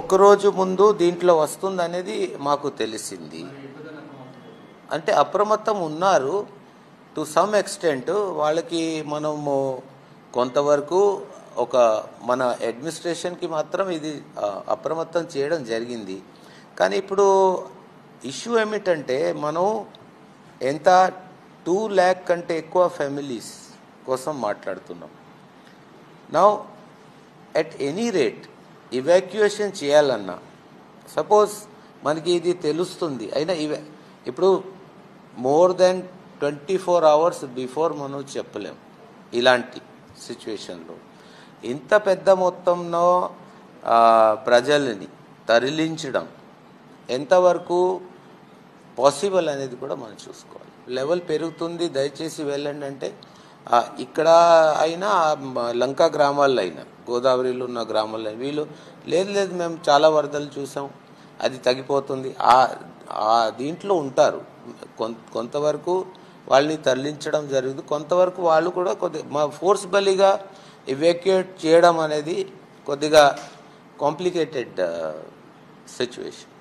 ఒక్కరోజు ముందు దీంట్లో వస్తుందనేది మాకు తెలిసింది. అంటే అప్రమత్తం ఉన్నారు టు సమ్ ఎక్స్టెంట్. వాళ్ళకి మనము కొంతవరకు ఒక మన అడ్మినిస్ట్రేషన్కి మాత్రం ఇది అప్రమత్తం చేయడం జరిగింది. కానీ ఇప్పుడు ఇష్యూ ఏమిటంటే మనం ఎంత 2 lakh కంటే ఎక్కువ ఫ్యామిలీస్ కోసం మాట్లాడుతున్నాం. Now at any rate evacuation చేయాలన్నా సపోజ్ మనకి ఇది తెలుస్తుంది అయినా ఇప్పుడు మోర్ దెన్ 24 hours బిఫోర్ మనం చెప్పలేం. ఇలాంటి సిచ్యువేషన్లో ఇంత పెద్ద మొత్తంలో ప్రజల్ని తరలించడం ఎంతవరకు పాసిబుల్ అనేది కూడా మనం చూసుకోవాలి. లెవెల్ పెరుగుతుంది, దయచేసి వెళ్ళండి అంటే ఇక్కడ అయినా లంకా గ్రామాల్లో అయినా గోదావరిలో ఉన్న గ్రామాల్లో వీళ్ళు లేదు మేము చాలా వరదలు చూసాం, అది తగ్గిపోతుంది, దీంట్లో ఉంటారు. కొంతవరకు వాళ్ళని తరలించడం జరుగుతుంది, కొంతవరకు వాళ్ళు కూడా మా ఫోర్స్బలీగా ఎవాక్యుయేట్ చేయడం అనేది కొద్దిగా కాంప్లికేటెడ్ సిచ్యువేషన్.